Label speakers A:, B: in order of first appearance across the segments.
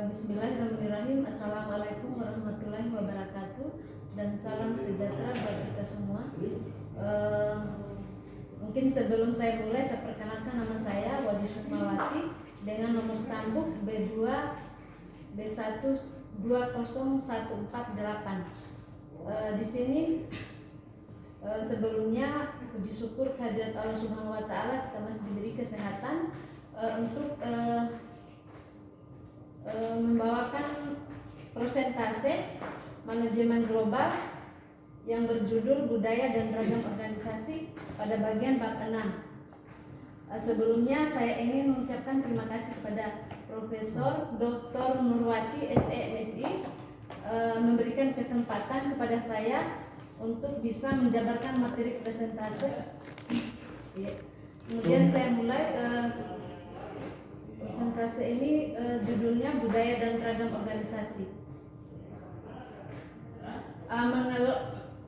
A: Bismillahirrahmanirrahim. Assalamualaikum warahmatullahi wabarakatuh dan salam sejahtera bagi kita semua. Mungkin sebelum saya mulai, saya perkenalkan nama saya Wadi Sukmawati dengan nomor stambuk B2 B1 20148. Di sini sebelumnya puji syukur kehadirat Allah Subhanahu wa taala, kita masih diberi kesehatan untuk membawakan presentase manajemen global yang berjudul Budaya dan Ragam Organisasi pada bagian bab 6. Sebelumnya saya ingin mengucapkan terima kasih kepada Profesor Dr. Nurwati SE MSI memberikan kesempatan kepada saya untuk bisa menjabarkan materi presentase. Kemudian saya mulai. Presentase ini judulnya Budaya dan Ragam Organisasi.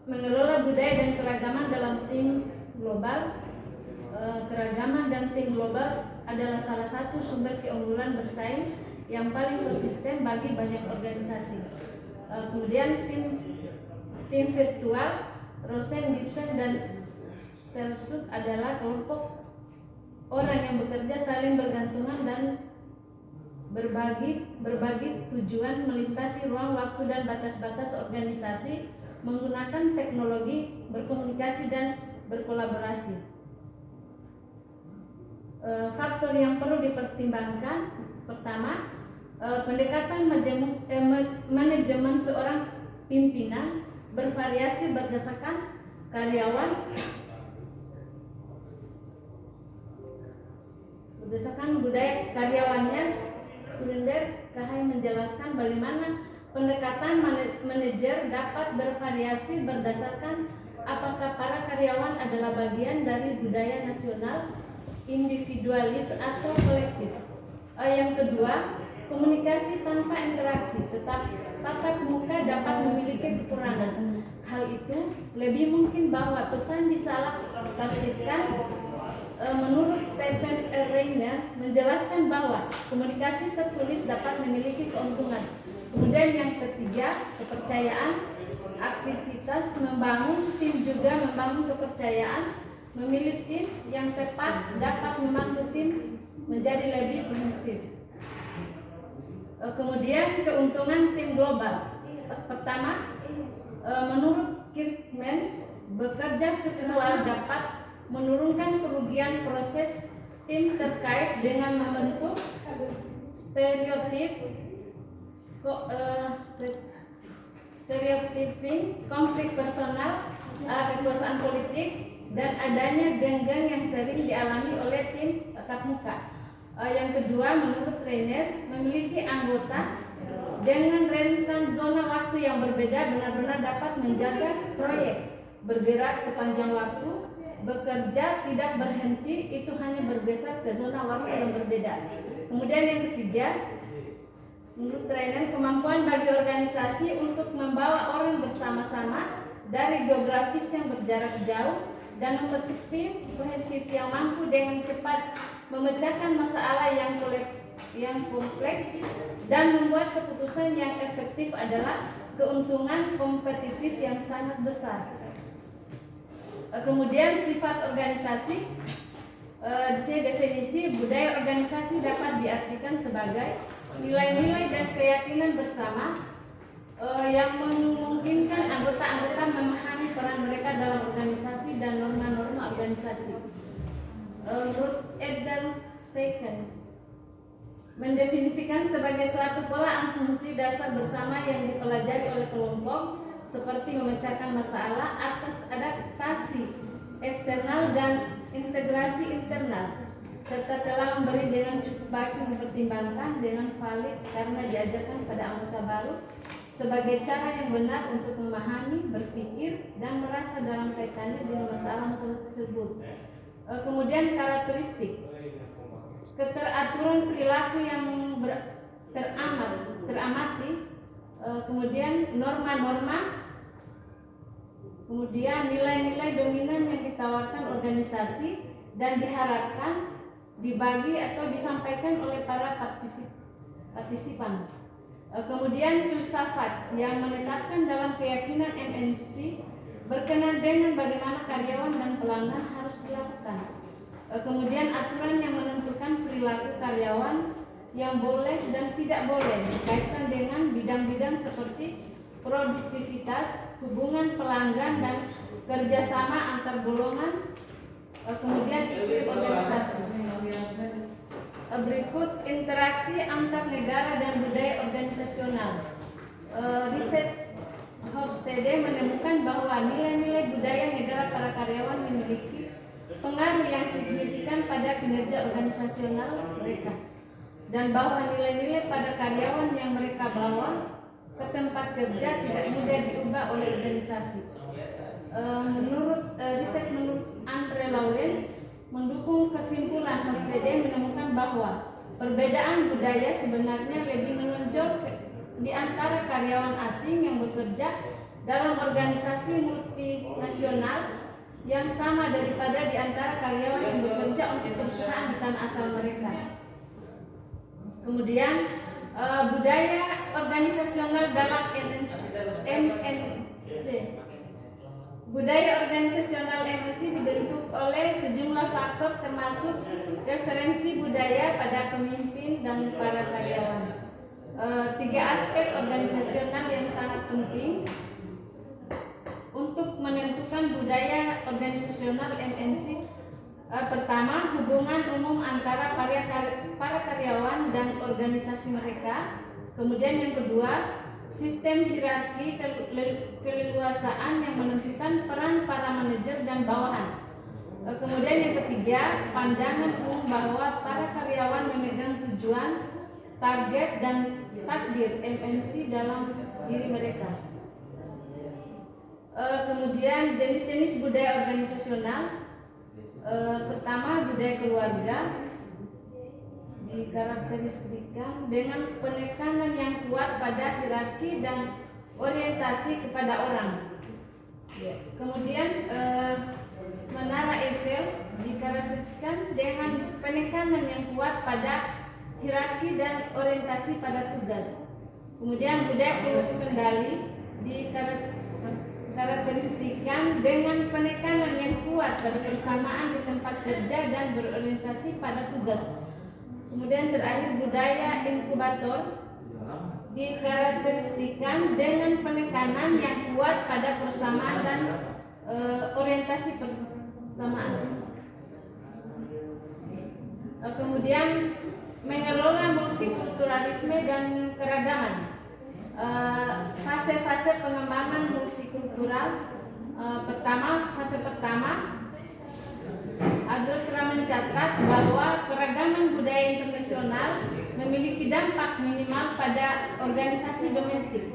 A: Mengelola budaya dan keragaman dalam tim global. Keragaman dan tim global adalah salah satu sumber keunggulan bersaing yang paling konsisten bagi banyak organisasi. Kemudian tim virtual, Rosen, Gibson, dan Telsut adalah kelompok orang yang bekerja saling bergantungan dan berbagi tujuan melintasi ruang waktu dan batas-batas organisasi menggunakan teknologi, berkomunikasi dan berkolaborasi. Faktor yang perlu dipertimbangkan, pertama, pendekatan manajemen seorang pimpinan bervariasi berdasarkan budaya karyawannya. Surinder Kahai menjelaskan bagaimana pendekatan manajer dapat bervariasi berdasarkan apakah para karyawan adalah bagian dari budaya nasional, individualis atau kolektif. Yang kedua, komunikasi tanpa interaksi, tatap muka dapat memiliki kekurangan. Hal itu lebih mungkin bahwa pesan disalah tafsirkan. Menurut Stephen Reiner menjelaskan bahwa komunikasi tertulis dapat memiliki keuntungan. Kemudian yang ketiga, kepercayaan. Aktivitas membangun tim juga membangun kepercayaan. Memilih tim yang tepat dapat membantu tim menjadi lebih kohesif. Kemudian keuntungan tim global. Pertama, menurut Kirkman, bekerja virtual dapat menurunkan kerugian proses tim terkait dengan membentuk stereotiping, konflik personal, kekuasaan politik, dan adanya genggang yang sering dialami oleh tim tatap muka. Yang kedua, menurut Reiner, memiliki anggota dengan rentan zona waktu yang berbeda benar-benar dapat menjaga proyek bergerak sepanjang waktu. Bekerja tidak berhenti, itu hanya bergeser ke zona waktu yang berbeda. Kemudian yang ketiga, menurut Reiner, kemampuan bagi organisasi untuk membawa orang bersama-sama dari geografis yang berjarak jauh dan membentuk tim kohesif yang mampu dengan cepat memecahkan masalah yang kompleks dan membuat keputusan yang efektif adalah keuntungan kompetitif yang sangat besar. Kemudian sifat organisasi, di sini definisi budaya organisasi dapat diartikan sebagai nilai-nilai dan keyakinan bersama yang memungkinkan anggota-anggota memahami peran mereka dalam organisasi dan norma-norma organisasi. Menurut Edgar Steichen, mendefinisikan sebagai suatu pola asumsi dasar bersama yang dipelajari oleh kelompok, seperti memecahkan masalah atas adaptasi eksternal dan integrasi internal, serta telah memberi dengan cukup baik mempertimbangkan dengan valid karena diajarkan pada anggota baru sebagai cara yang benar untuk memahami, berpikir, dan merasa dalam kaitannya dengan masalah-masalah tersebut. Kemudian karakteristik, keteraturan perilaku yang teramati, kemudian norma-norma, kemudian nilai-nilai dominan yang ditawarkan organisasi dan diharapkan dibagi atau disampaikan oleh para partisipan. Kemudian filsafat yang menetapkan dalam keyakinan MNC berkenaan dengan bagaimana karyawan dan pelanggan harus dilakukan. Kemudian aturan yang menentukan perilaku karyawan yang boleh dan tidak boleh berkaitan dengan bidang-bidang seperti produktivitas, hubungan pelanggan dan kerjasama antar golongan. Kemudian iklim organisasi. Berikut interaksi antar negara dan budaya organisasional. Riset Hofstede menemukan bahwa nilai-nilai budaya negara para karyawan memiliki pengaruh yang signifikan pada kinerja organisasional mereka, dan bahwa nilai-nilai pada karyawan yang mereka bawa ke tempat kerja tidak mudah diubah oleh organisasi. Menurut Andre Lauren mendukung kesimpulan Hofstede menemukan bahwa perbedaan budaya sebenarnya lebih menonjol di antara karyawan asing yang bekerja dalam organisasi multinasional yang sama daripada di antara karyawan yang bekerja untuk perusahaan di tanah asal mereka. Kemudian budaya organisasional dalam MNC. Budaya organisasional MNC dibentuk oleh sejumlah faktor termasuk referensi budaya pada pemimpin dan para karyawan. 3 aspek organisasional yang sangat penting untuk menentukan budaya organisasional MNC. Pertama, hubungan umum antara para karyawan dan organisasi mereka. Kemudian yang kedua, sistem hierarki keleluasaan yang menentukan peran para manajer dan bawahan. Kemudian yang ketiga, pandangan umum bahwa para karyawan memegang tujuan, target, dan takdir MNC dalam diri mereka. Kemudian jenis-jenis budaya organisasional. Pertama, budaya keluarga dikarakteristikkan dengan penekanan yang kuat pada hierarki dan orientasi kepada orang. Kemudian menara Eiffel dikarakteristikkan dengan penekanan yang kuat pada hierarki dan orientasi pada tugas. Kemudian budaya kendali dikarakteristikkan dengan penekanan yang kuat pada persamaan di tempat kerja dan berorientasi pada tugas. Kemudian terakhir, budaya inkubator dikarakteristikkan dengan penekanan yang kuat pada persamaan dan orientasi persamaan. Kemudian mengelola multikulturalisme dan keragaman. Fase-fase pengembangan multikultural. Fase pertama, Adler telah mencatat bahwa keragaman budaya internasional memiliki dampak minimal pada organisasi domestik.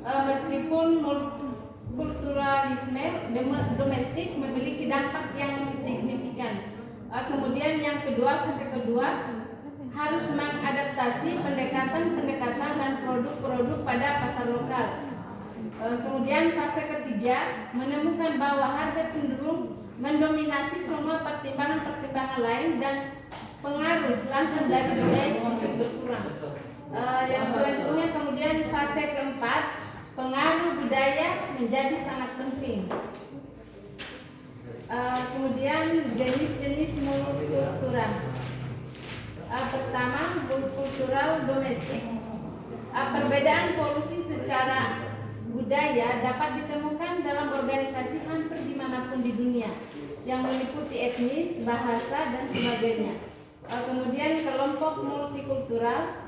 A: Meskipun multikulturalisme domestik memiliki dampak yang signifikan. Kemudian yang kedua, fase kedua, harus mengadaptasi pendekatan-pendekatan dan produk-produk pada pasar lokal. Kemudian fase ketiga, menemukan bahwa harga cenderung mendominasi semua pertimbangan-pertimbangan lain dan pengaruh langsung dari budaya sedikit berkurang. Yang selanjutnya kemudian fase keempat, pengaruh budaya menjadi sangat penting. Kemudian jenis-jenis multikultural. Pertama, multikultural domestik. Perbedaan polusi secara budaya dapat ditemukan dalam organisasi hampir dimanapun di dunia, yang meliputi etnis, bahasa, dan sebagainya. Kemudian kelompok multikultural.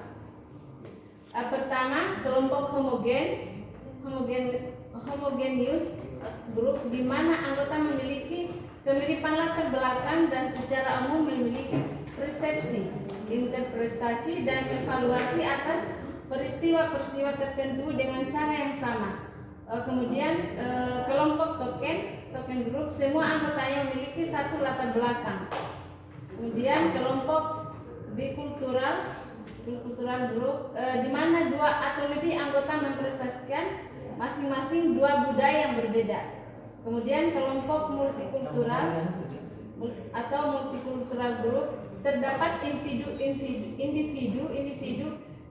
A: Pertama, kelompok homogeneous grup, di mana anggota memiliki kemiripan latar belakang dan secara umum memiliki persepsi, interpretasi, dan evaluasi atas peristiwa-peristiwa tertentu dengan cara yang sama. Kemudian kelompok token group, semua anggotanya memiliki satu latar belakang. Kemudian kelompok bikultural group, di mana 2 atau lebih anggota mempresentasikan masing-masing 2 budaya yang berbeda. Kemudian kelompok multikultural group, terdapat individu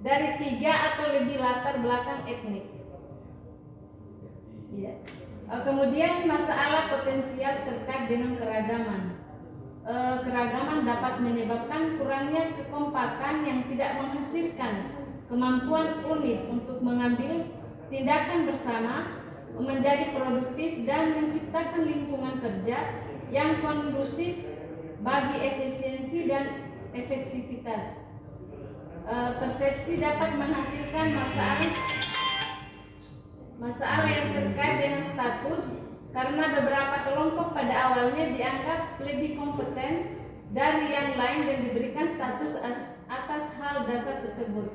A: dari 3 atau lebih latar belakang etnik. Ya. Kemudian masalah potensial terkait dengan keragaman. Keragaman dapat menyebabkan kurangnya kekompakan yang tidak menghasilkan kemampuan unit untuk mengambil tindakan bersama, menjadi produktif dan menciptakan lingkungan kerja yang kondusif bagi efisiensi dan efektivitas. Persepsi dapat menghasilkan masalah yang terkait dengan status karena beberapa kelompok pada awalnya dianggap lebih kompeten dari yang lain dan diberikan status atas hal dasar tersebut.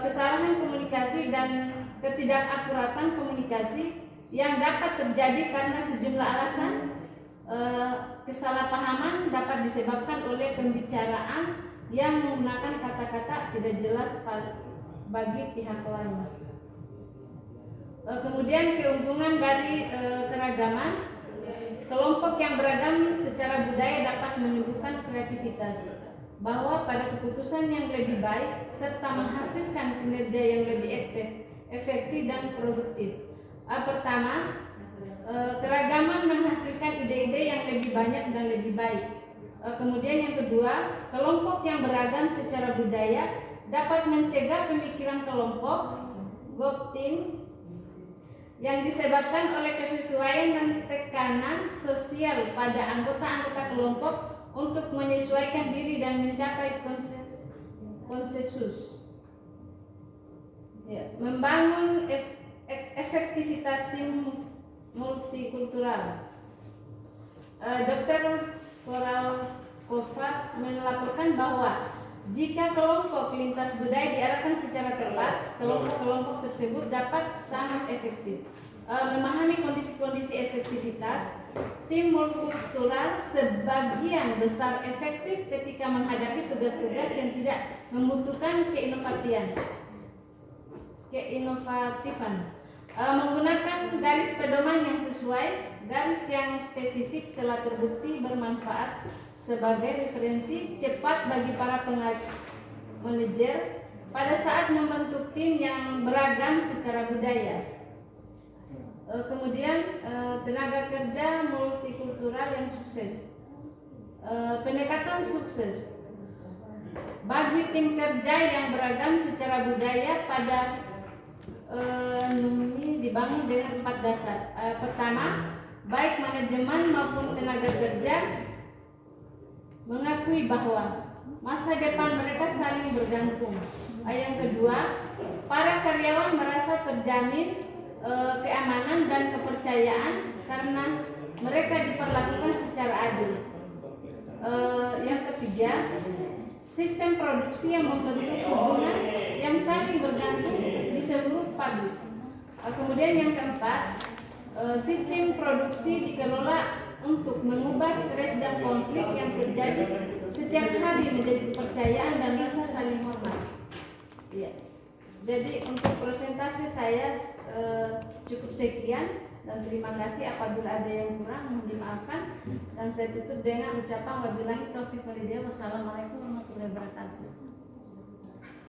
A: Kesalahan komunikasi dan ketidakakuratan komunikasi yang dapat terjadi karena sejumlah alasan. Kesalahpahaman dapat disebabkan oleh pembicaraan yang menggunakan kata-kata tidak jelas bagi pihak lain. Kemudian keuntungan dari keragaman, kelompok yang beragam secara budaya dapat menumbuhkan kreativitas, bahwa pada keputusan yang lebih baik serta menghasilkan kinerja yang lebih efektif dan produktif. Pertama, keragaman menghasilkan ide-ide yang lebih banyak dan lebih baik. Kemudian yang kedua, kelompok yang beragam secara budaya dapat mencegah pemikiran kelompok gopting yang disebabkan oleh kesesuaian dan tekanan sosial pada anggota-anggota kelompok untuk menyesuaikan diri dan mencapai konsensus. Membangun efektivitas tim multikultural. Dr. Coral Kovat melaporkan bahwa jika kelompok lintas budaya diarahkan secara tepat, kelompok-kelompok tersebut dapat sangat efektif memahami kondisi-kondisi efektivitas. Tim multikultural sebagian besar efektif ketika menghadapi tugas-tugas yang tidak membutuhkan keinovatifan. Menggunakan garis pedoman yang sesuai, garis yang spesifik telah terbukti bermanfaat sebagai referensi cepat bagi para manajer pada saat membentuk tim yang beragam secara budaya. Kemudian tenaga kerja multikultural yang sukses. Pendekatan sukses bagi tim kerja yang beragam secara budaya pada ini dibangun dengan 4 dasar. Pertama, baik manajemen maupun tenaga kerja mengakui bahwa masa depan mereka saling bergantung. Yang kedua, para karyawan merasa terjamin keamanan dan kepercayaan karena mereka diperlakukan secara adil. Yang ketiga, sistem produksi yang membentuk hubungan yang saling bergantung di seluruh pabrik. Kemudian yang keempat, sistem produksi dikelola untuk mengubah stres dan konflik yang terjadi setiap hari menjadi kepercayaan dan rasa saling hormat. Ya. Jadi untuk presentasi saya cukup sekian dan terima kasih. Apabila ada yang kurang mohon dimaafkan, dan saya tutup dengan ucapan wabillahi taufiq walhidayah. Wassalamualaikum warahmatullahi wabarakatuh.